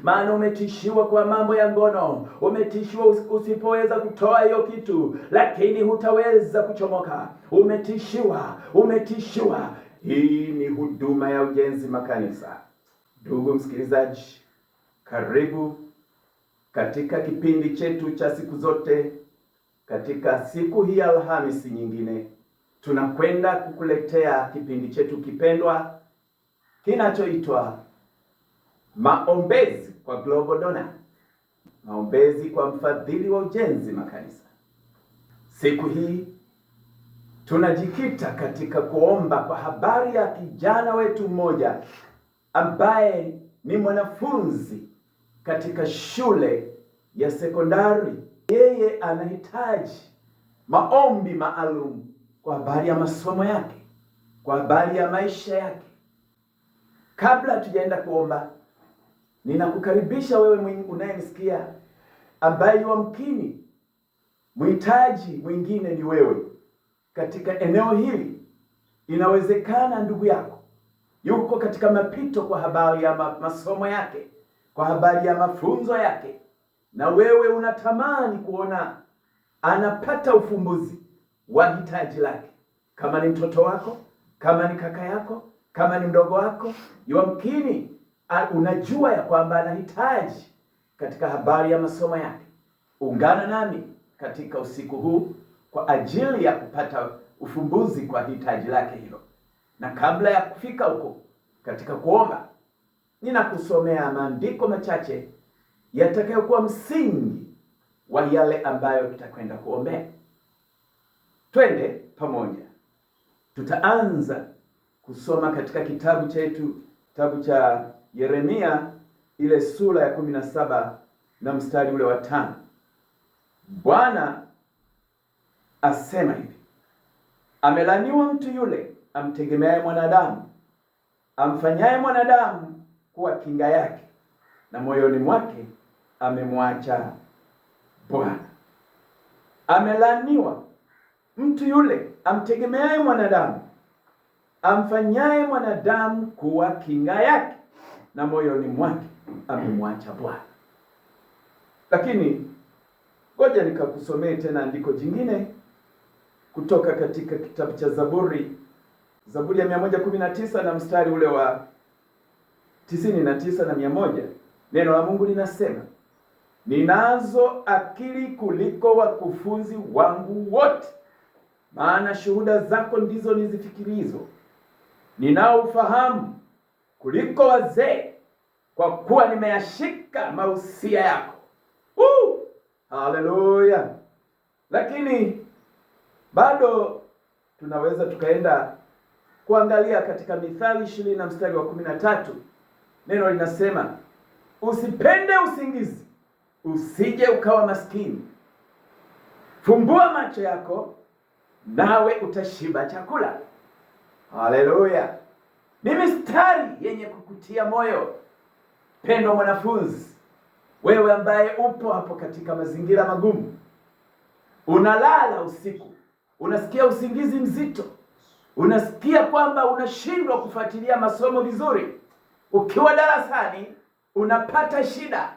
maana umetishiwa kwa mambo ya ngono, umetishiwa usipoweza kutoa hiyo kitu, lakini hutaweza kuchomoka. Umetishiwa. Hii ni huduma ya ujenzi makanisa. Ndugu msikilizaji, karibu katika kipindi chetu cha siku zote. Katika siku hii Alhamisi nyingine, tunakwenda kukuletea kipindi chetu kipendwa kinachoitwa Maombezi kwa Global Donor, maombezi kwa mfadhili wa ujenzi makanisa. Siku hii tunajikita katika kuomba kwa habari ya kijana wetu mmoja ambaye ni mwanafunzi katika shule ya sekondari. Yeye anahitaji maombi maalum kwa habari ya masomo yake, kwa habari ya maisha yake. Kabla tujaenda kuomba, ninakukaribisha wewe unayenisikia ambaye yamkini mhitaji mwingine ni wewe katika eneo hili. Inawezekana ndugu yako yuko katika mapito kwa habari ya masomo yake, kwa habari ya mafunzo yake, na wewe unatamani kuona anapata ufumbuzi wa hitaji lake. Kama ni mtoto wako, kama ni kaka yako, kama ni mdogo wako, yamkini unajua ya kwamba anahitaji katika habari ya masomo yake. Ungana nami katika usiku huu kwa ajili ya kupata ufumbuzi kwa hitaji lake hilo. Na kabla ya kufika huko katika kuomba, ninakusomea maandiko machache yatakayokuwa msingi wa yale ambayo tutakwenda kuombea. Twende pamoja. Tutaanza kusoma katika kitabu chetu, kitabu cha Yeremia, ile sura ya 17 na mstari ule wa 5. Bwana asema hivi: amelaniwa mtu yule amtegemeaye mwanadamu, amfanyaye mwanadamu kuwa kinga yake, na moyoni mwake amemwacha Bwana. Amelaniwa mtu yule amtegemeaye mwanadamu, amfanyaye mwanadamu kuwa kinga yake, na moyoni mwake amemwacha Bwana. Lakini ngoja nikakusomee tena andiko jingine kutoka katika kitabu cha Zaburi ya 119 na mstari ule wa 99 na 100. Neno la Mungu linasema, ninazo akili kuliko wakufunzi wangu wote, maana shuhuda zako ndizo nizifikirizo. Ninao ufahamu kuliko wazee, kwa kuwa nimeyashika mausia yako. Haleluya! Lakini bado tunaweza tukaenda kuangalia katika Mithali 20 na mstari wa 13. Neno linasema, usipende usingizi, usije ukawa maskini. Fumbua macho yako, nawe utashiba chakula. Haleluya! Ni mistari yenye kukutia moyo. Pendo mwanafunzi, wewe ambaye upo hapo katika mazingira magumu, unalala usiku, unasikia usingizi mzito, unasikia kwamba unashindwa kufuatilia masomo vizuri. Ukiwa darasani unapata shida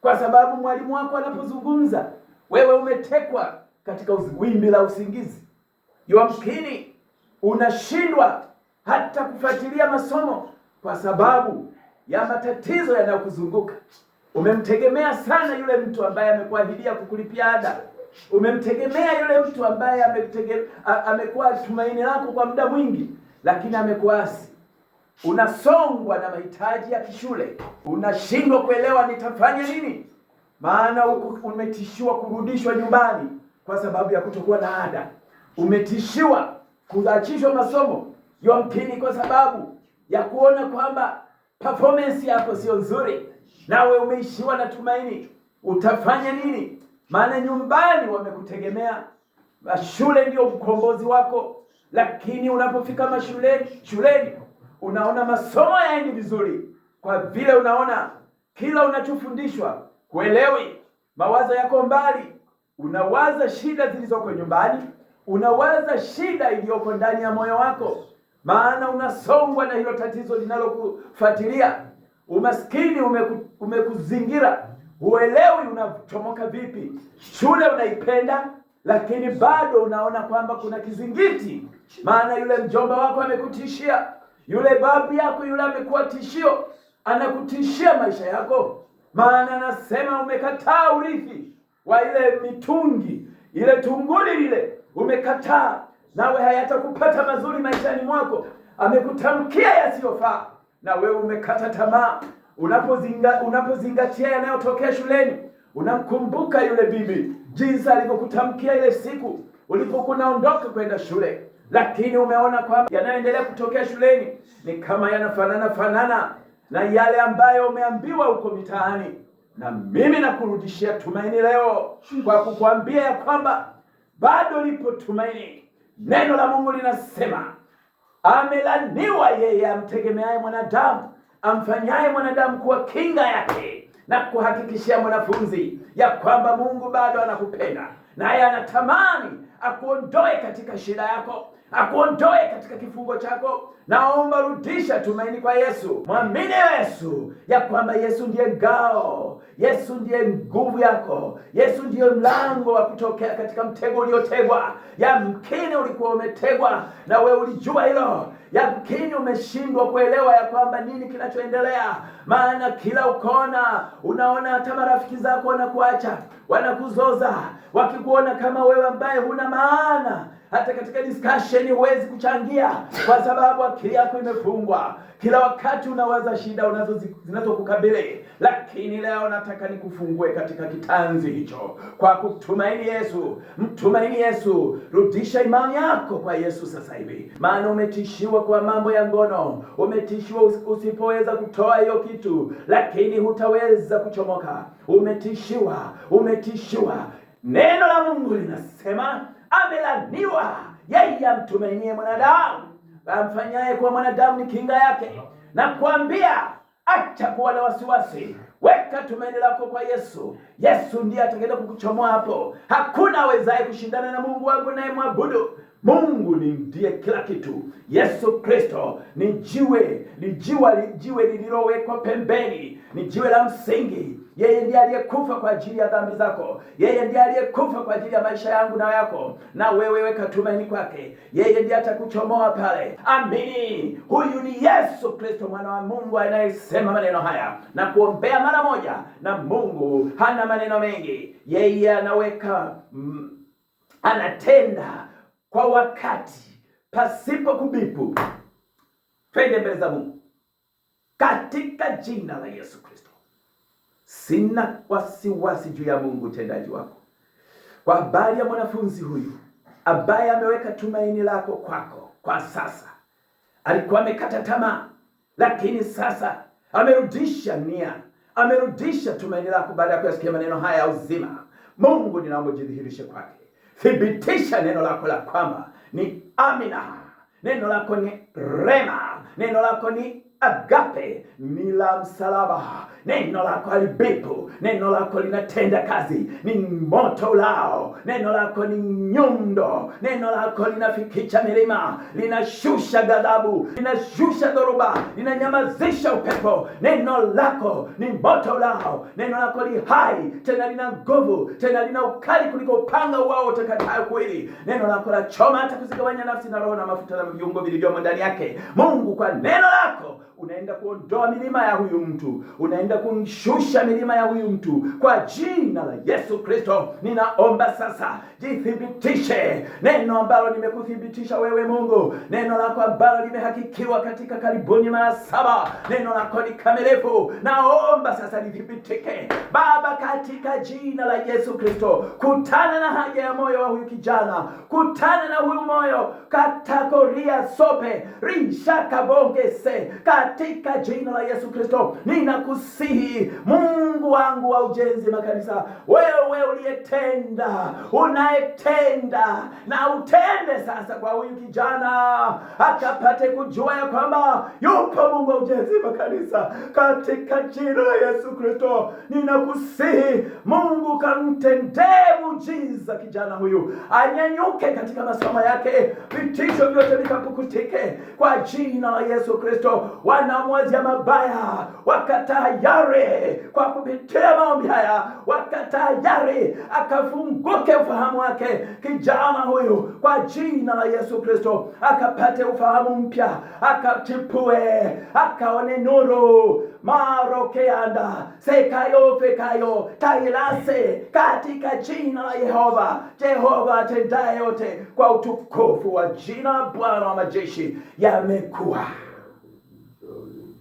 kwa sababu mwalimu wako anapozungumza, wewe umetekwa katika wimbi la usingizi. Yamkini unashindwa hata kufuatilia masomo kwa sababu ya matatizo yanayokuzunguka. Umemtegemea sana yule mtu ambaye amekuahidia kukulipia ada. Umemtegemea yule mtu ambaye amekuwa tumaini lako kwa muda mwingi, lakini amekuasi. Unasongwa na mahitaji ya kishule, unashindwa kuelewa nitafanya nini, maana umetishiwa kurudishwa nyumbani kwa sababu ya kutokuwa na ada. Umetishiwa kuachishwa masomo, yamkini kwa sababu ya kuona kwamba performance yako sio nzuri, nawe umeishiwa na tumaini. Utafanya nini? Maana nyumbani wamekutegemea, shule ndio ukombozi wako. Lakini unapofika shuleni unaona masomo yaendi vizuri, kwa vile unaona kila unachofundishwa kuelewi, mawazo yako mbali. Unawaza shida zilizoko nyumbani, unawaza shida iliyoko ndani ya moyo wako, maana unasongwa na hilo tatizo linalokufuatilia. Umaskini umekuzingira, huelewi unachomoka vipi. Shule unaipenda, lakini bado unaona kwamba kuna kizingiti, maana yule mjomba wako amekutishia, yule babu yako yule amekuwa tishio, anakutishia maisha yako, maana anasema umekataa urithi wa ile mitungi, ile tunguli lile umekataa, nawe hayatakupata mazuri maishani mwako. Amekutamkia yasiyofaa na wewe umekata tamaa. Unapozingatia yanayotokea shuleni, unamkumbuka yule bibi jinsi alivyokutamkia ile siku ulipokuwa unaondoka kwenda shule, lakini umeona kwamba yanayoendelea kutokea shuleni ni kama yanafanana na yale ambayo umeambiwa huko mitaani. Na mimi nakurudishia tumaini leo kwa kukwambia ya kwamba bado lipo tumaini. Neno la Mungu linasema, amelaniwa yeye amtegemeaye mwanadamu, amfanyaye mwanadamu kuwa kinga yake, na kuhakikishia mwanafunzi ya kwamba Mungu bado anakupenda, naye anatamani akuondoe katika shida yako, akuondoe katika kifungo chako. Naomba rudisha tumaini kwa Yesu. Mwamini Yesu ya kwamba Yesu ndiye ngao, Yesu ndiye nguvu yako, Yesu ndiye mlango wa kutokea katika mtego uliotegwa. Yamkini ulikuwa umetegwa na wewe ulijua hilo. Yamkini umeshindwa kuelewa ya kwamba nini kinachoendelea, maana kila ukona unaona hata marafiki zako wanakuacha, wanakuzoza, wakikuona kama wewe ambaye huna maana. Hata katika discussion huwezi kuchangia kwa sababu akili yako imefungwa. Kila wakati unawaza shida zinazokukabili, lakini leo nataka nikufungue katika kitanzi hicho kwa kutumaini Yesu. Mtumaini Yesu, rudisha imani yako kwa Yesu sasa hivi, maana umetishiwa kwa mambo ya ngono, umetishiwa usipoweza kutoa hiyo kitu, lakini hutaweza kuchomoka. Umetishiwa. Neno la Mungu linasema, amelaniwa yeye amtumainie mwanadamu, amfanyaye kuwa mwanadamu ni kinga yake. Na kuambia, acha kuwa na wasiwasi, weka tumaini lako kwa Yesu. Yesu ndiye atakayeenda kukuchomoa hapo. Hakuna awezaye kushindana na Mungu wangu naye mwabudu. Mungu ndiye kila kitu. Yesu Kristo ni jiwe lililowekwa pembeni, ni jiwe la msingi. Yeye ndiye aliyekufa kwa ajili ya dhambi zako. Yeye ndiye aliyekufa kwa ajili ya maisha yangu na yako. Na wewe weka tumaini kwake. Yeye ndiye atakuchomoa pale. Amini. Huyu ni Yesu Kristo, mwana wa Mungu, anayesema maneno haya na kuombea mara moja. Na Mungu hana maneno mengi. Yeye anaweka anatenda kwa wakati, pasipo kubipu. Twende mbele za Mungu katika jina la Yesu Kristo. Sina wasiwasi juu ya Mungu utendaji wako. Kwa habari ya mwanafunzi huyu ambaye ameweka tumaini lako kwako kwa sasa, alikuwa amekata tamaa, lakini sasa amerudisha nia, amerudisha tumaini lako baada ya kusikia maneno haya ya uzima. Mungu, ninaomba jidhihirishe kwake. Thibitisha neno lako la kwamba ni amina, neno lako ni rema, neno lako ni agape, ni la msalaba. Neno lako halibipu, neno lako linatenda kazi, ni moto ulao. Neno lako ni nyundo, neno lako linafikicha milima, linashusha ghadhabu, linashusha dhoruba, linanyamazisha upepo. Neno lako ni moto ulao, neno lako li hai, tena lina nguvu, tena lina ukali kuliko upanga uwao utakatayo kuwili. Neno lako la choma hata kuzigawanya nafsi na roho na mafuta na viungo vilivyomo ndani yake. Mungu, kwa neno lako unaenda kuondoa milima ya huyu mtu, unaenda kumshusha milima ya huyu mtu. Kwa jina la Yesu Kristo ninaomba sasa, jithibitishe. Neno ambalo nimekuthibitisha wewe Mungu, neno lako ambalo limehakikiwa katika karibuni mara 7, neno lako ni kamilifu. Naomba sasa lithibitike Baba, katika jina la Yesu Kristo. Kutana na haja ya moyo wa huyu kijana, kutana na huyu moyo katakoria sope rishaka bongese, katika jina la Yesu Kristo ninakusihi Mungu Mungu wangu wa ujenzi makanisa, wewe uliyetenda, unayetenda, na utende sasa kwa huyu kijana akapate kujua ya kwamba yupo Mungu wa ujenzi makanisa. Katika jina la Yesu Kristo ninakusihi Mungu, kamtendee muujiza kijana huyu, anyanyuke katika masomo yake, vitisho vyote vikapukutike kwa jina la Yesu Kristo. Wanamwazia mabaya wakatayari kwa kupitia maombi haya, wakatayari akafunguke ufahamu wake kijana huyu kwa jina la Yesu Kristo, akapate ufahamu mpya, akachipue, akaone nuru marokeanda sekayo fekayo tailase katika jina la Jehova atendaye yote kwa utukufu wa jina Bwana wa majeshi. Yamekuwa.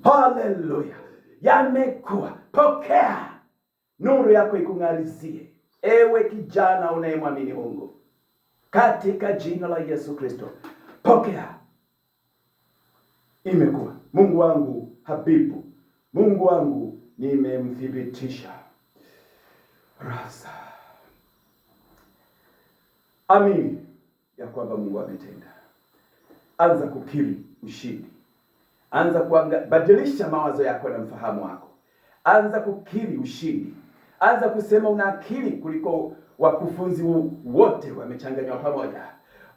Haleluya. Yamekuwa. Pokea nuru yako ikung'arizie, ewe kijana unayemwamini Mungu, katika jina la Yesu Kristo. Pokea. Imekuwa. Mungu wangu habibu, Mungu wangu nimemthibitisha. Rasa. Amini ya kwamba Mungu ametenda. Anza kukiri ushindi. Anza badilisha mawazo yako na mfahamu wako. Anza kukiri ushindi. Anza kusema una akili kuliko wakufunzi wote wamechanganywa pamoja.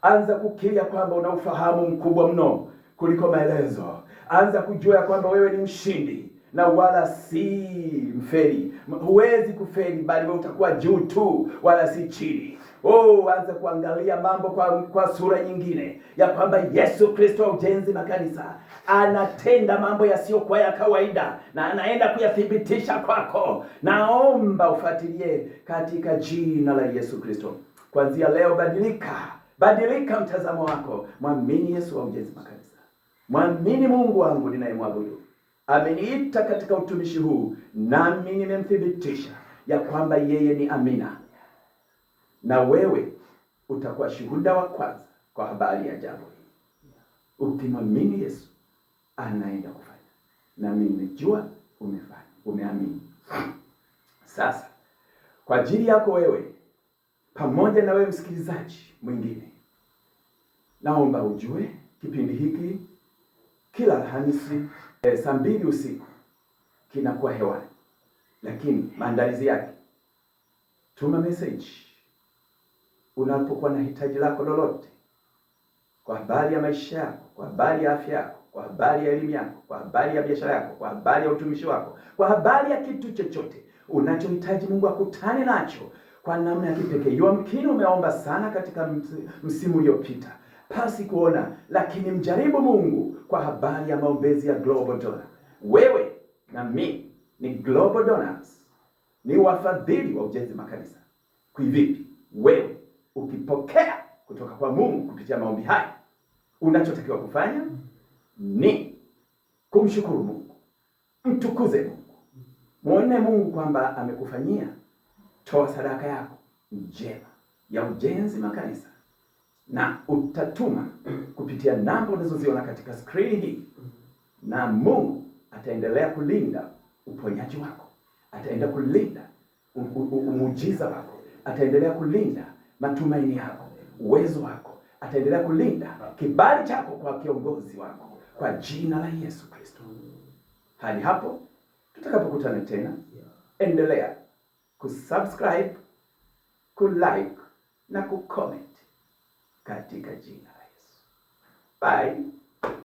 Anza kukiri ya kwamba una ufahamu mkubwa mno kuliko maelezo. Anza kujua ya kwamba wewe ni mshindi na wala si mfeli. Huwezi kufeli, bali wewe utakuwa juu tu wala si chini. Anza kuangalia mambo kwa sura nyingine, ya kwamba Yesu Kristo wa ujenzi makanisa anatenda mambo yasiyokuwa ya kawaida na anaenda kuyathibitisha kwako. Naomba ufuatilie katika jina la Yesu Kristo. Kuanzia leo badilika mtazamo wako. Mwamini Yesu wa ujenzi makanisa. Mwamini Mungu wangu ninayemwabudu. Ameniita katika utumishi huu, nami nimemthibitisha ya kwamba yeye ni amina. Na wewe utakuwa shuhuda wa kwanza kwa habari ya jambo hili. Ukimwamini Yesu anaenda kufanya. Na mimi nimejua umefanya, umeamini. Sasa kwa ajili yako wewe, pamoja na wewe msikilizaji mwingine, naomba ujue kipindi hiki kila Alhamisi saa 2 usiku kinakuwa hewani. Lakini maandalizi yake, tuma message unapokuwa na hitaji lako lolote, kwa habari ya maisha yako, kwa habari ya afya yako, kwa habari ya elimu yako, kwa habari ya biashara yako, kwa habari ya utumishi wako, kwa habari ya kitu chochote unachohitaji Mungu akutane nacho kwa namna ya kipekee. Yamkini umeomba sana katika msimu uliopita pasi kuona, lakini mjaribu Mungu kwa habari ya maombezi ya Global Donor. Wewe na mimi ni Global Donors, ni wafadhili wa ujenzi makanisa. Kivipi? Wewe ukipokea kutoka kwa Mungu kupitia maombi haya, unachotakiwa kufanya ni kumshukuru Mungu, mtukuze Mungu, muone Mungu kwamba amekufanyia. Toa sadaka yako njema ya ujenzi makanisa, na utatuma kupitia namba unazoziona katika screen hii, na Mungu ataendelea kulinda uponyaji wako, ataendelea kulinda umujiza wako, ataendelea kulinda matumaini yako, uwezo wako, ataendelea kulinda kibali chako kwa kiongozi wako, kwa jina la Yesu Kristo. Hadi hapo tutakapokutana tena, endelea kusubscribe, kulike na kucomment katika jina la Yesu. Bye.